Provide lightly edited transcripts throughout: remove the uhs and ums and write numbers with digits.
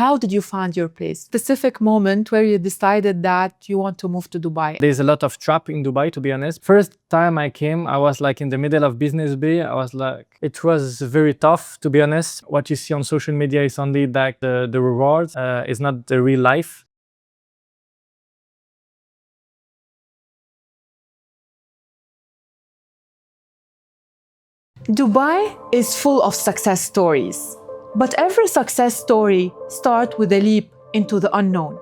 How did you find your place? Specific moment where you decided that you want to move to Dubai? There's a lot of trap in Dubai, to be honest. First time I came, I was like in the middle of Business Bay. I was like, it was very tough, to be honest. What you see on social media is only like the rewards, it's not the real life. Dubai is full of success stories, but every success story starts with a leap into the unknown.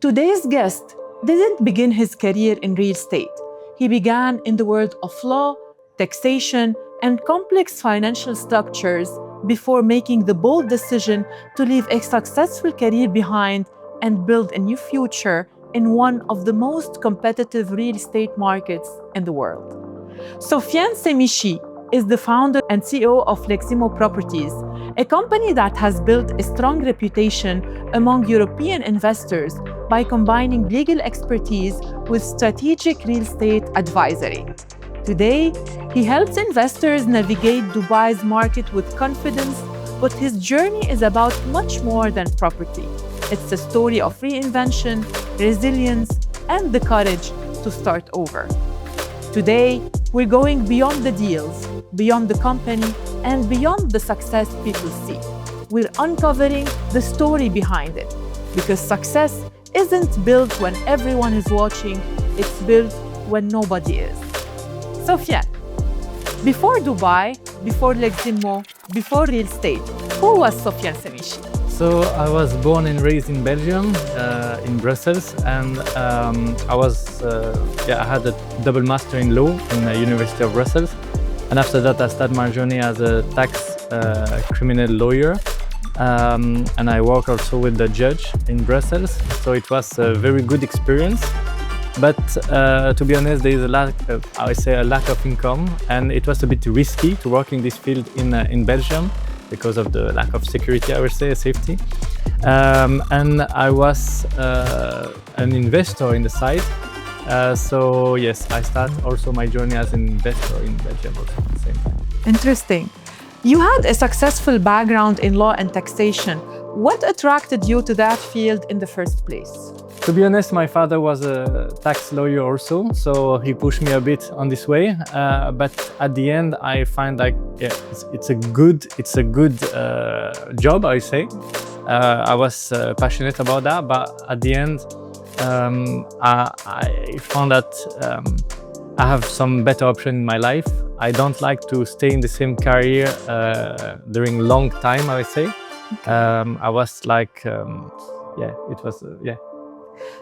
Today's guest didn't begin his career in real estate. He began in the world of law, taxation, and complex financial structures before making the bold decision to leave a successful career behind and build a new future in one of the most competitive real estate markets in the world. Sofien Semichi is the founder and CEO of Leximmo Properties, a company that has built a strong reputation among European investors by combining legal expertise with strategic real estate advisory. Today, he helps investors navigate Dubai's market with confidence, but his journey is about much more than property. It's a story of reinvention, resilience, and the courage to start over. Today, we're going beyond the deals, beyond the company, and beyond the success people see. We're uncovering the story behind it, because success isn't built when everyone is watching, it's built when nobody is. Sofien, before Dubai, before Leximmo, before real estate, who was Sofien Semichi? So I was born and raised in Belgium, in Brussels, and I had a double master in law in the University of Brussels. And after that, I started my journey as a tax criminal lawyer. And I work also with the judge in Brussels. So it was a very good experience. But to be honest, there is a lack of income, and it was a bit risky to work in this field in Belgium because of the lack of security, I would say, safety. And I was an investor in the site. So yes, I start also my journey as an investor in Belgium also at the same time. Interesting. You had a successful background in law and taxation. What attracted you to that field in the first place? To be honest, my father was a tax lawyer also, so he pushed me a bit on this way. But at the end, I find like it's a good job, I say. I was passionate about that, but at the end, I found that I have some better option in my life. I don't like to stay in the same career during long time, I would say. I was like,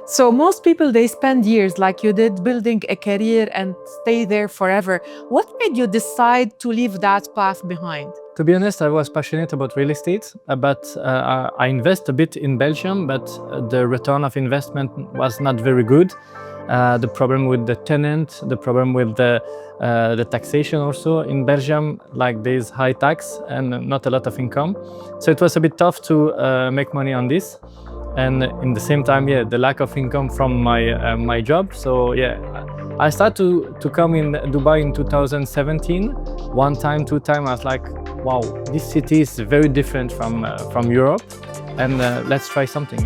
So most people, they spend years like you did building a career and stay there forever. What made you decide to leave that path behind? To be honest, I was passionate about real estate, but I invest a bit in Belgium, but the return of investment was not very good. The problem with the tenant, the problem with the taxation also in Belgium, like there's high tax and not a lot of income. So it was a bit tough to make money on this. And in the same time, the lack of income from my job. So I started to come in Dubai in 2017. One time, two times, I was like, wow, this city is very different from Europe, and let's try something.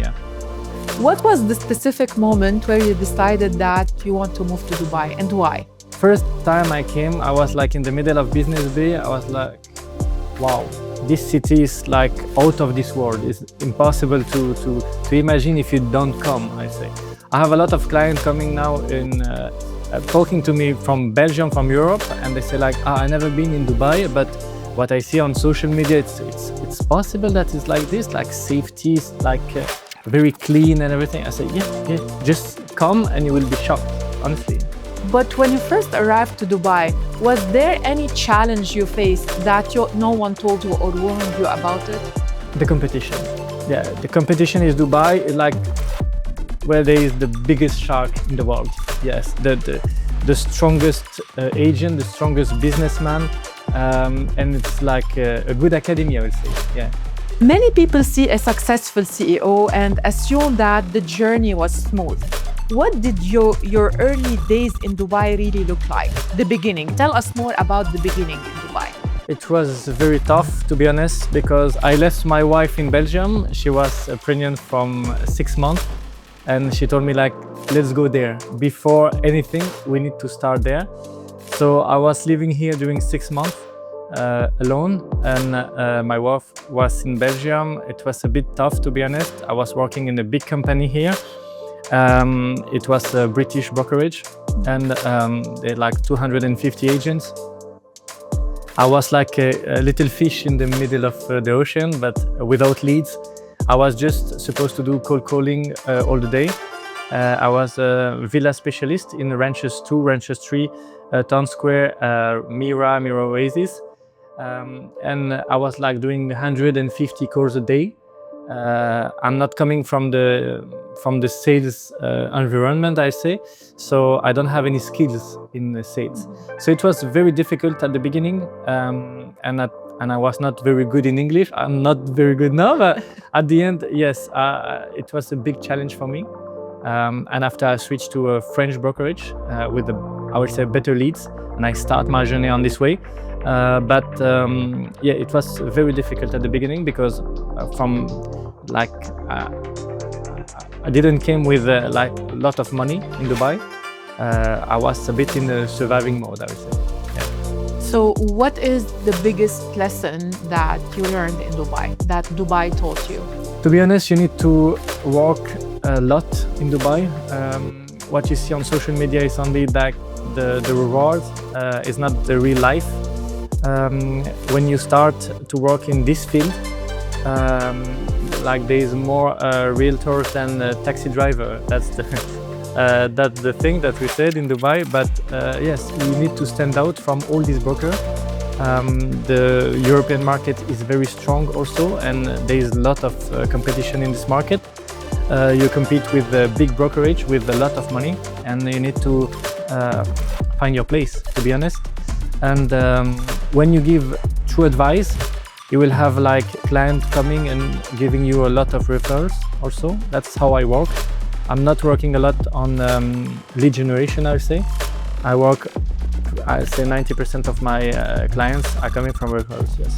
What was the specific moment where you decided that you want to move to Dubai, and why? First time I came, I was like in the middle of Business Bay. I was like, wow, this city is like out of this world. It's impossible to imagine if you don't come, I say. I have a lot of clients coming now in talking to me from Belgium, from Europe, and they say like, I never been in Dubai, but what I see on social media, it's possible that it's like this, like safety is like very clean and everything. I say, yeah, just come and you will be shocked, honestly. But when you first arrived to Dubai, was there any challenge you faced that no one told you or warned you about it? The competition. Yeah, the competition is Dubai, like where there is the biggest shark in the world. Yes, the strongest agent, the strongest businessman, and it's like a good academy, I would say. Yeah. Many people see a successful CEO and assume that the journey was smooth. What did your early days in Dubai really look like? The beginning. Tell us more about the beginning in Dubai. It was very tough, to be honest, because I left my wife in Belgium. She was pregnant from 6 months, and she told me like, let's go there. Before anything, we need to start there. So I was living here during 6 months alone, and my wife was in Belgium. It was a bit tough, to be honest. I was working in a big company here. It was a British brokerage, and they had like 250 agents. I was like a little fish in the middle of the ocean, but without leads. I was just supposed to do cold calling all the day. I was a villa specialist in Ranches 2, Ranches 3, Town Square, Mira Oasis. And I was like doing 150 calls a day. I'm not coming from the sales environment, I say, so I don't have any skills in the sales. So it was very difficult at the beginning, and I was not very good in English. I'm not very good now, but at the end, yes, it was a big challenge for me. And after I switched to a French brokerage with, I would say, better leads, and I start my journey on this way. Yeah, it was very difficult at the beginning because I didn't came with like a lot of money in Dubai. I was a bit in a surviving mode, I would say. Yeah. So what is the biggest lesson that you learned in Dubai, that Dubai taught you? To be honest, you need to work a lot in Dubai. What you see on social media is only like the reward, is not the real life. When you start to work in this field, like there is more realtors than taxi driver. That's the thing that we said in Dubai. But yes, you need to stand out from all these brokers. The European market is very strong also, and there is a lot of competition in this market. You compete with a big brokerage with a lot of money, and you need to find your place, to be honest. And when you give true advice, you will have like client coming and giving you a lot of referrals also. That's how I work. I'm not working a lot on lead generation, I would say. I say 90% of my clients are coming from referrals, yes.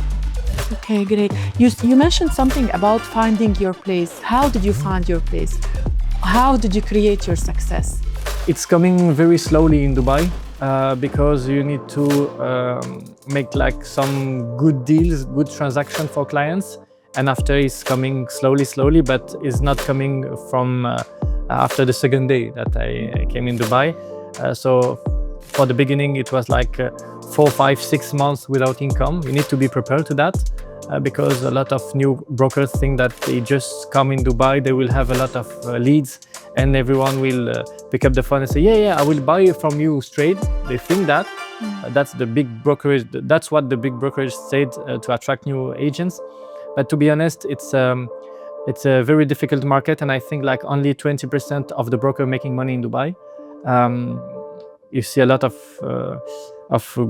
Okay, great. You mentioned something about finding your place. How did you find your place? How did you create your success? It's coming very slowly in Dubai. Because you need to make like some good deals, good transaction for clients, and after it's coming slowly, but it's not coming from after the second day that I came in Dubai. So for the beginning, it was like 4, 5, 6 months without income. You need to be prepared to that because a lot of new brokers think that they just come in Dubai, they will have a lot of leads, and everyone will pick up the phone and say, yeah, I will buy it from you straight. They think that. That's the big brokerage. That's what the big brokerage said to attract new agents. But to be honest, it's a very difficult market, and I think like only 20% of the broker making money in Dubai. You see a lot of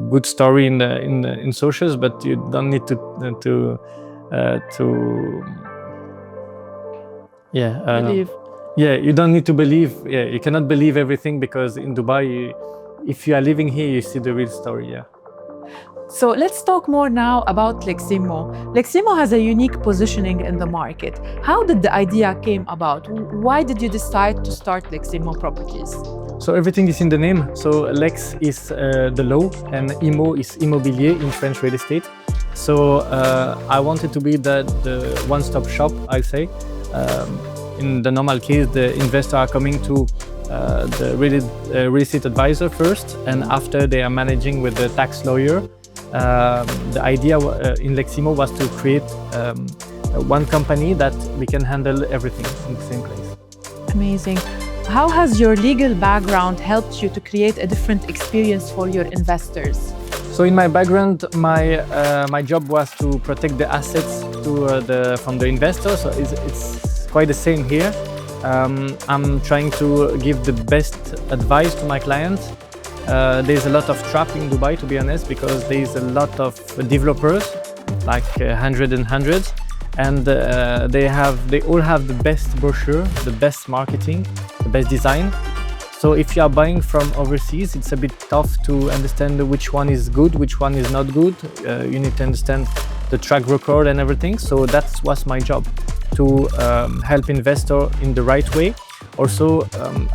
good story in socials, but you don't need to Believe. Yeah, you don't need to believe. Yeah, you cannot believe everything because in Dubai, if you are living here, you see the real story. Yeah. So let's talk more now about Leximmo. Leximmo has a unique positioning in the market. How did the idea came about? Why did you decide to start Leximmo Properties? So everything is in the name. So Lex is the law, and Immo is immobilier in French real estate. So I wanted to be the one-stop shop, I say. In the normal case, the investors are coming to the real estate advisor first, and after they are managing with the tax lawyer. The idea in Leximmo was to create one company that we can handle everything in the same place. Amazing. How has your legal background helped you to create a different experience for your investors? So in my background, my job was to protect the assets from the investor. So it's quite the same here. I'm trying to give the best advice to my clients. There's a lot of trap in Dubai, to be honest, because there's a lot of developers, like hundreds, and they all have the best brochure, the best marketing, the best design. So if you are buying from overseas, it's a bit tough to understand which one is good, which one is not good. You need to understand the track record and everything. So that was my job, to help investor in the right way. Also,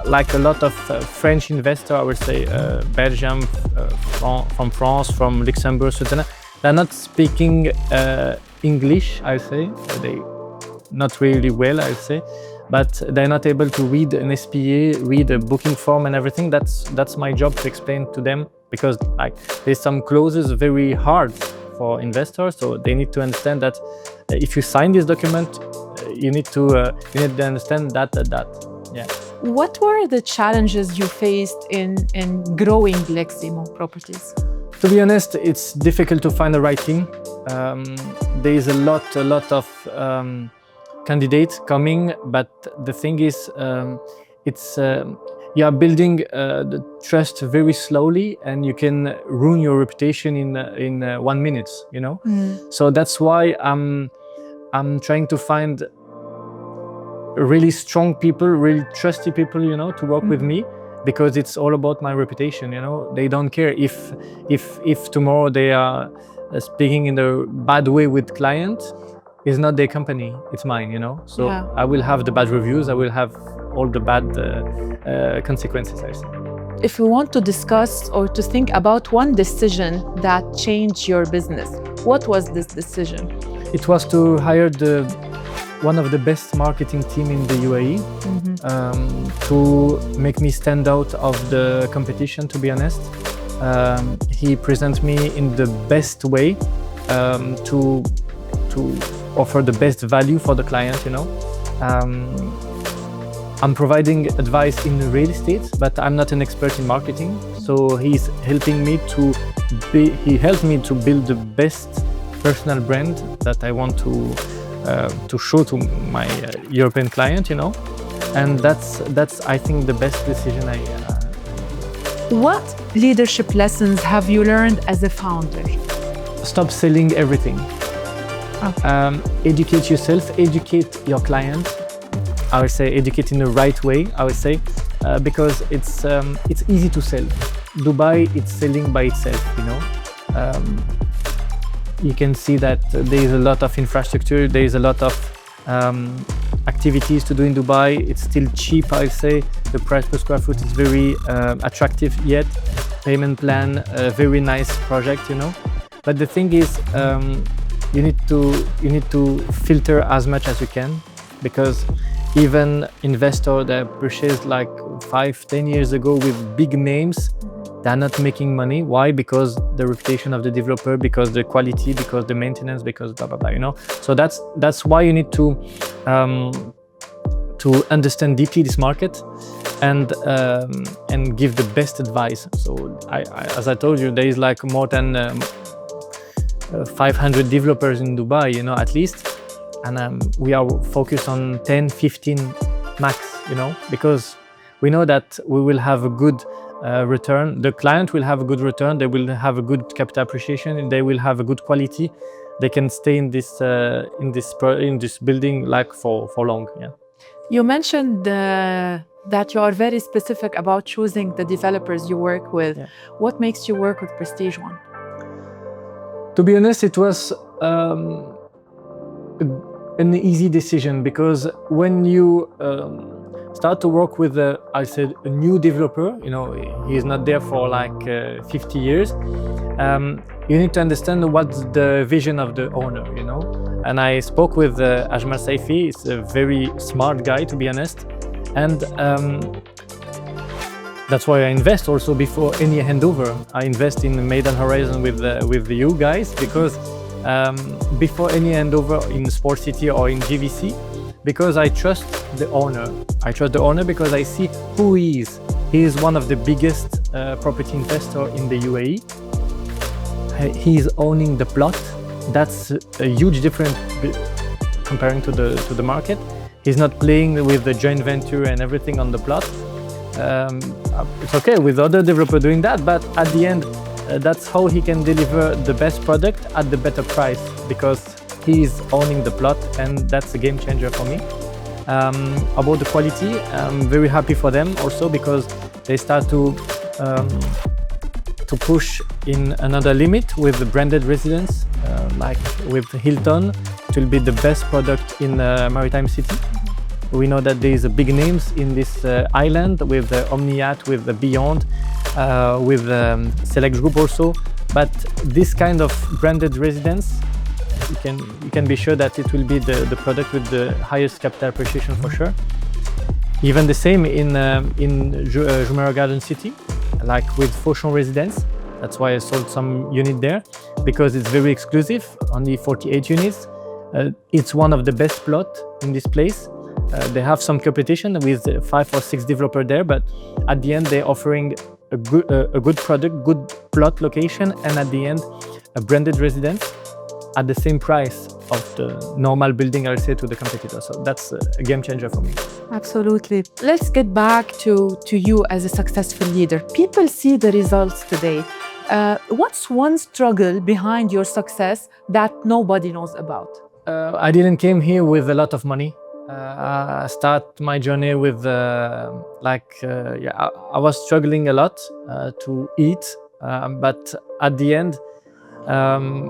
like a lot of French investor, I would say Belgium, from France, from Luxembourg, Switzerland, they're not speaking English, I say. They not really well, I say, but they're not able to read an SPA, read a booking form and everything. That's my job to explain to them, because like there's some clauses very hard for investors, so they need to understand that if you sign this document, you need to understand that. Yeah. What were the challenges you faced in growing Leximmo Properties? To be honest, it's difficult to find the right team. There is a lot of candidates coming, but the thing is, you are building the trust very slowly, and you can ruin your reputation in 1 minute. You know, so that's why I'm trying to find really strong people, really trusty people, you know, to work with me, because it's all about my reputation. You know, they don't care if tomorrow they are speaking in a bad way with clients. It's not their company, it's mine, you know. So yeah. I will have the bad reviews, I will have all the bad consequences, I say. If you want to discuss or to think about one decision that changed your business, what was this decision? It was to hire one of the best marketing team in the UAE, to make me stand out of the competition, to be honest. He presents me in the best way, to offer the best value for the client, you know. I'm providing advice in real estate, but I'm not an expert in marketing. So he's helping me he helped me to build the best personal brand that I want to show to my European client, you know. And that's I think the best decision I. What leadership lessons have you learned as a founder? Stop selling everything. Okay. Educate yourself, educate your client. I would say educate in the right way, I would say, because it's easy to sell. Dubai, it's selling by itself, you know. You can see that there is a lot of infrastructure, there is a lot of activities to do in Dubai. It's still cheap, I would say. The price per square foot is very attractive yet. Payment plan, a very nice project, you know. But the thing is, you need to filter as much as you can, because even investors that purchased like 5-10 years ago with big names, they're not making money. Why? Because the reputation of the developer, because the quality, because the maintenance, because blah blah blah. You know. So that's why you need to understand deeply this market and give the best advice. So as I told you, there is like more than 500 developers in Dubai, you know, at least. And we are focused on 10, 15 max, you know, because we know that we will have a good return. The client will have a good return. They will have a good capital appreciation, and they will have a good quality. They can stay in this building like for long. Yeah. You mentioned that you are very specific about choosing the developers you work with. Yeah. What makes you work with Prestige One? To be honest, it was an easy decision, because when you start to work with a new developer, you know, he's not there for like 50 years, you need to understand what's the vision of the owner, you know. And I spoke with Ajmal Saifi. He's a very smart guy, to be honest, and that's why I invest also before any handover. I invest in Maidan Horizon with you guys, because before any handover in Sport City or in GVC, because I trust the owner. I trust the owner because I see who he is. He is one of the biggest property investor in the UAE. He is owning the plot. That's a huge difference comparing to the market. He's not playing with the joint venture and everything on the plot. It's okay with other developer doing that, but at the end, that's how he can deliver the best product at the better price, because he is owning the plot, and that's a game changer for me. About the quality, I'm very happy for them also, because they start to push in another limit with the branded residence, like with Hilton. It will be the best product in Maritime City. We know that there is big names in this island with Omniat, with Beyond, with Select Group also. But this kind of branded residence, you can be sure that it will be the product with the highest capital appreciation for sure. Even the same in Jumeirah Garden City, like with Fauchon Residence. That's why I sold some unit there, because it's very exclusive, only 48 units. It's one of the best plots in this place. They have some competition with 5 or 6 developers there, but at the end they're offering a good product, good plot location, and at the end a branded residence at the same price of the normal building, I'll say, to the competitor. So that's a game changer for me. Absolutely. Let's get back to you as a successful leader. People see the results today. What's one struggle behind your success that nobody knows about? I didn't came here with a lot of money. I start my journey with I was struggling a lot to eat, but at the end,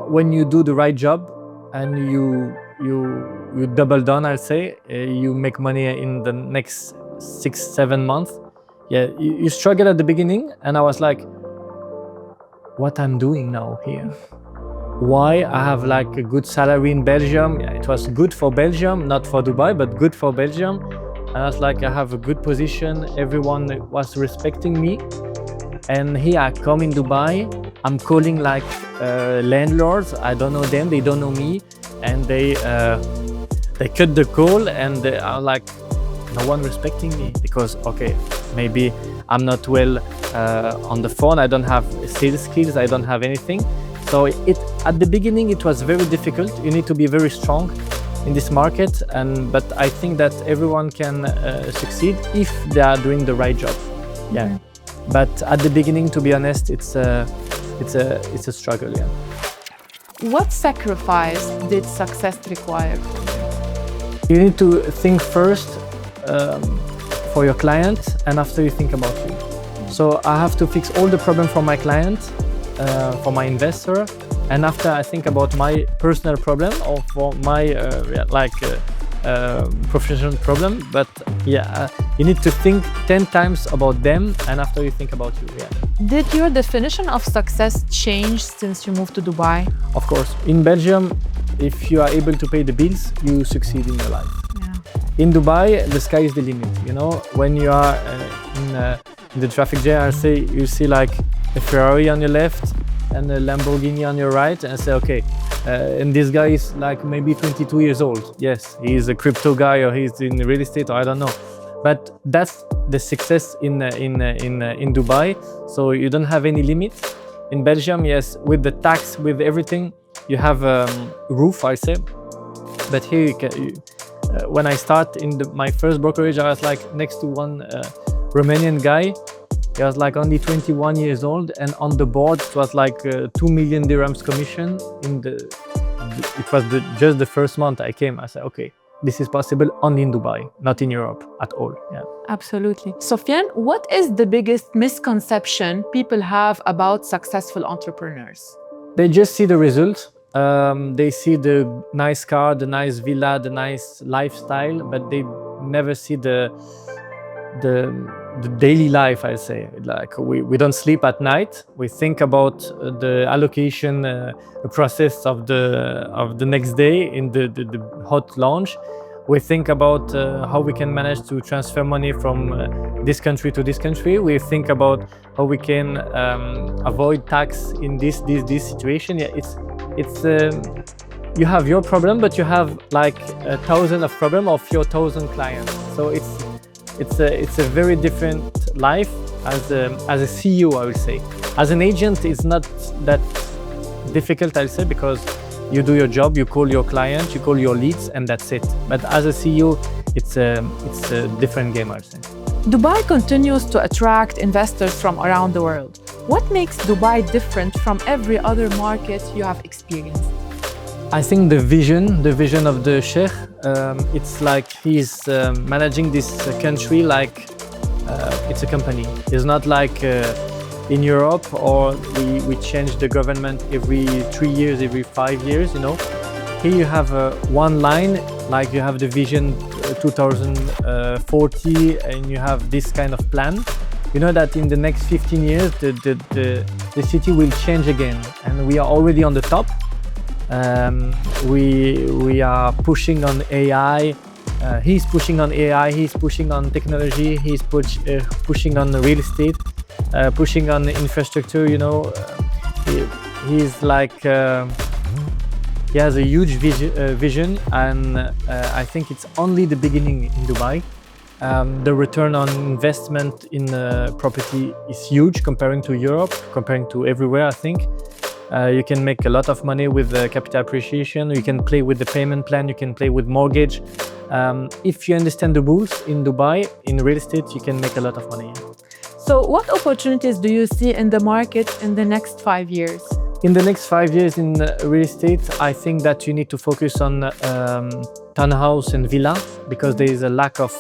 when you do the right job and you double down, I'll say, you make money in the next 6-7 months. Yeah, you struggle at the beginning, and I was like, what I'm doing now here? Why I have like a good salary in Belgium? Yeah, it was good for Belgium, not for Dubai, but good for Belgium. And I was like, I have a good position. Everyone was respecting me. And here I come in Dubai. I'm calling like landlords. I don't know them. They don't know me. And they cut the call, and they are like, no one respecting me because, okay, maybe I'm not well on the phone. I don't have sales skills. I don't have anything. So at the beginning it was very difficult. You need to be very strong in this market, but I think that everyone can succeed if they are doing the right job. Yeah. Mm-hmm. But at the beginning, to be honest, it's a struggle. Yeah. What sacrifice did success require? You need to think first for your client, and after you think about you. So I have to fix all the problems for my client, for my investor, and after I think about my personal problem or for my professional problem. But yeah, you need to think 10 times about them, and after you think about you. Yeah. Did your definition of success change since you moved to Dubai? Of course. In Belgium, if you are able to pay the bills, you succeed in your life. Yeah. In Dubai, the sky is the limit. You know, when you are in the traffic jam, I say you see like a Ferrari on your left and a Lamborghini on your right, and say, okay, and this guy is like maybe 22 years old. Yes, he's a crypto guy, or he's in real estate, or I don't know. But that's the success in Dubai. So you don't have any limits. In Belgium, yes, with the tax, with everything, you have a roof, I say. But here, when I start in my first brokerage, I was like next to one Romanian guy. He was like only 21 years old, and on the board it was like 2 million dirhams commission. It was just the first month I came. I said, okay, this is possible only in Dubai, not in Europe at all. Yeah. Absolutely. Sofien, what is the biggest misconception people have about successful entrepreneurs? They just see the result. They see the nice car, the nice villa, the nice lifestyle, but they never see the daily life, I say. Like we don't sleep at night. We think about the allocation process of the next day in the hot lounge. We think about how we can manage to transfer money from this country to this country. We think about how we can avoid tax in this situation. Yeah, it's you have your problem, but you have like 1,000 of problem of your 1,000 clients. So it's a very different life as a CEO, I would say. As an agent, it's not that difficult, I'll say, because you do your job, you call your client, you call your leads, and that's it. But as a CEO, it's a different game, I'll say. Dubai continues to attract investors from around the world. What makes Dubai different from every other market you have experienced? I think the vision of the Sheikh, it's like he's managing this country like it's a company. It's not like in Europe, or we change the government every 3 years, every 5 years, you know. Here you have one line, like you have the vision 2040, and you have this kind of plan. You know that in the next 15 years, the city will change again, and we are already on the top. We are pushing on AI. He's pushing on AI. He's pushing on technology. He's pushing on real estate, pushing on infrastructure. You know, he's like he has a huge vision, and I think it's only the beginning in Dubai. The return on investment in property is huge comparing to Europe, comparing to everywhere, I think. You can make a lot of money with capital appreciation. You can play with the payment plan. You can play with mortgage. If you understand the rules in Dubai, in real estate, you can make a lot of money. So what opportunities do you see in the market in the next 5 years? In the next 5 years in real estate, I think that you need to focus on townhouse and villa, because there is a lack of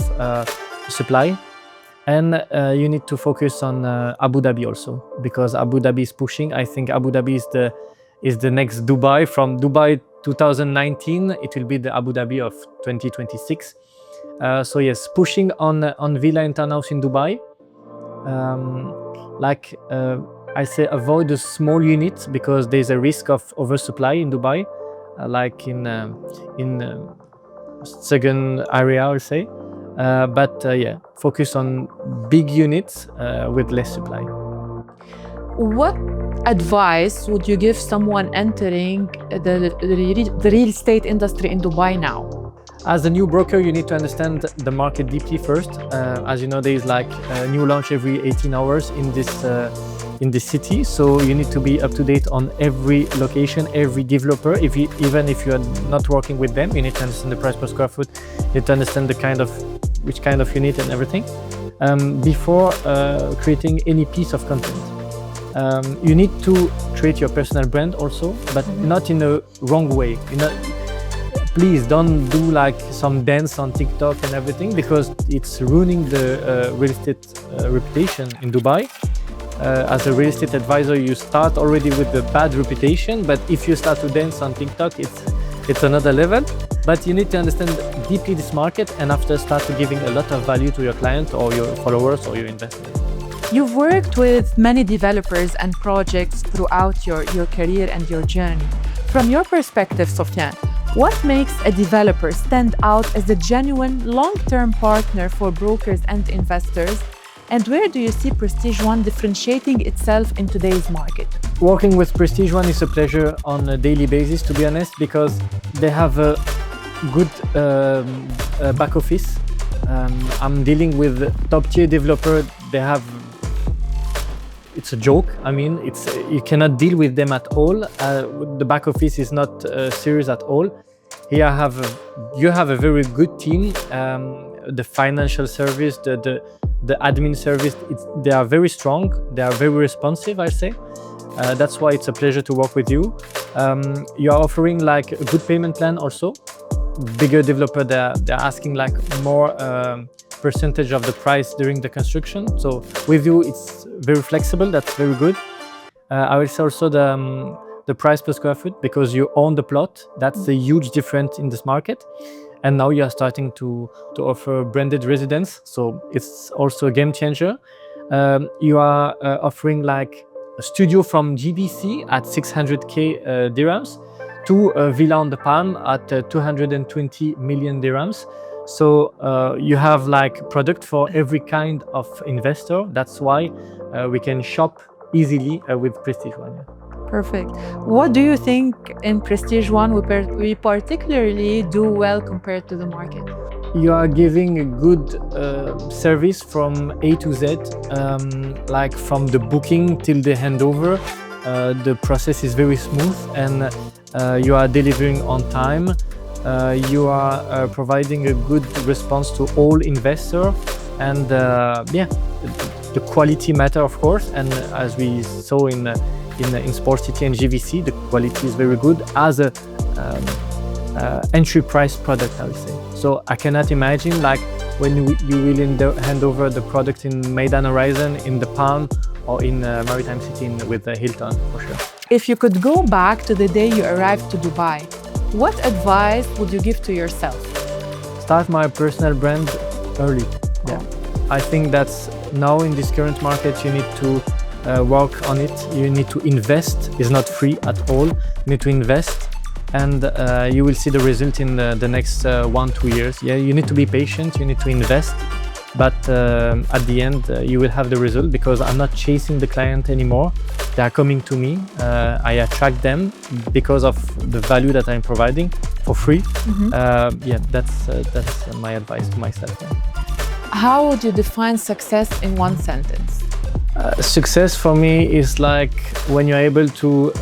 supply. And you need to focus on Abu Dhabi also, because Abu Dhabi is pushing. I think Abu Dhabi is the next Dubai. From Dubai 2019, it will be the Abu Dhabi of 2026. So yes, pushing on villa and townhouse in Dubai. I say avoid the small units, because there's a risk of oversupply in Dubai, like in second area, I would say. Yeah, focus on big units with less supply. What advice would you give someone entering the real estate industry in Dubai now? As a new broker, you need to understand the market deeply first. As you know, there is like a new launch every 18 hours in this city, so you need to be up to date on every location, every developer. Even if you are not working with them, you need to understand the price per square foot. You need to understand which kind of unit and everything before creating any piece of content. You need to create your personal brand also, but not in a wrong way. Please don't do like some dance on TikTok and everything, because it's ruining the real estate reputation in Dubai. As a real estate advisor, you start already with the bad reputation, but if you start to dance on TikTok, it's another level. But you need to understand deeply this market, and after start to giving a lot of value to your client or your followers or your investors. You've worked with many developers and projects throughout your career and your journey. From your perspective, Sofien, what makes a developer stand out as a genuine long-term partner for brokers and investors? And where do you see Prestige One differentiating itself in today's market? Working with Prestige One is a pleasure on a daily basis, to be honest, because they have a good back office. I'm dealing with top-tier developer. It's a joke. I mean, you cannot deal with them at all. The back office is not serious at all. Here you have a very good team. The financial service, the admin service, they are very strong. They are very responsive, I say. That's why it's a pleasure to work with you. You are offering like a good payment plan also. Bigger developer, they're asking like more percentage of the price during the construction. So with you, it's very flexible. That's very good. I will say also the price per square foot, because you own the plot. That's a huge difference in this market. And now you are starting to offer branded residence. So it's also a game changer. You are offering like a studio from GBC at 600K dirhams to a villa on the Palm at 220 million dirhams. So you have like product for every kind of investor. That's why we can shop easily with Prestige One. Perfect. What do you think in Prestige One we particularly do well compared to the market? You are giving a good service from A to Z, like from the booking till the handover. The process is very smooth, and you are delivering on time. You are providing a good response to all investors, and the quality matter, of course. And as we saw in Sports City and GVC, the quality is very good as a entry price product, I would say. So I cannot imagine like when you will hand over the product in Maidan Horizon, in the Palm, or in Maritime City with Hilton, for sure. If you could go back to the day you arrived to Dubai, what advice would you give to yourself? Start my personal brand early. Yeah. I think that's now in this current market, you need to work on it. You need to invest. It's not free at all. You need to invest, and you will see the result in the next 1-2 years. Yeah, you need to be patient. You need to invest, but at the end you will have the result, because I'm not chasing the client anymore. They are coming to me. I attract them because of the value that I'm providing for free. Yeah, that's my advice to myself. Yeah. How would you define success in one sentence? Success for me is like when you're able to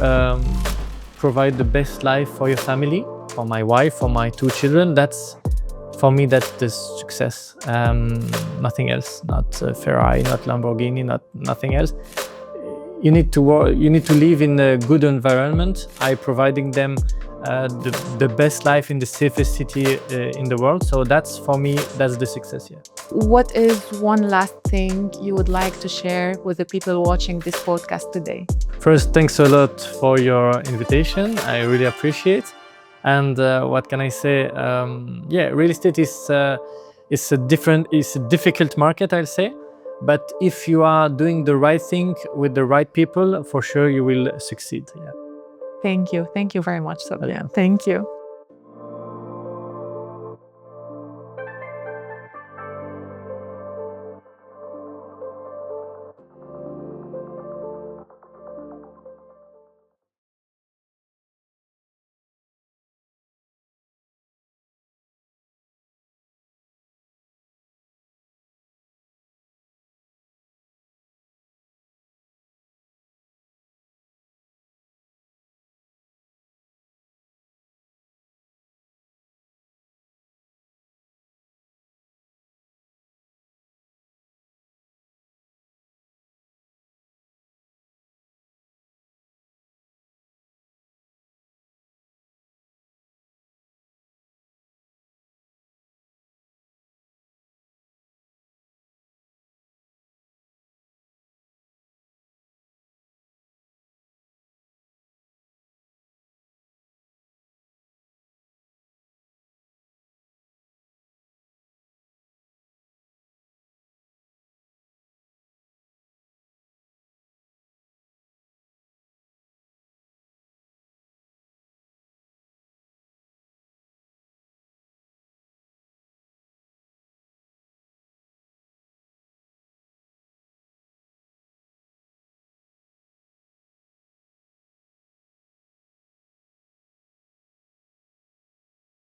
provide the best life for your family, for my wife, for my 2 children. For me, that's the success. Nothing else. Not Ferrari, not Lamborghini, nothing else. You need to work, you need to live in a good environment. I'm providing them the best life in the safest city in the world. So that's, for me, that's the success. Yeah. What is one last thing you would like to share with the people watching this podcast today? First, thanks a lot for your invitation. I really appreciate. And what can I say? Yeah, real estate is a difficult market, I'll say. But if you are doing the right thing with the right people, for sure you will succeed. Yeah. Thank you. Thank you very much, Sofien. Thank you.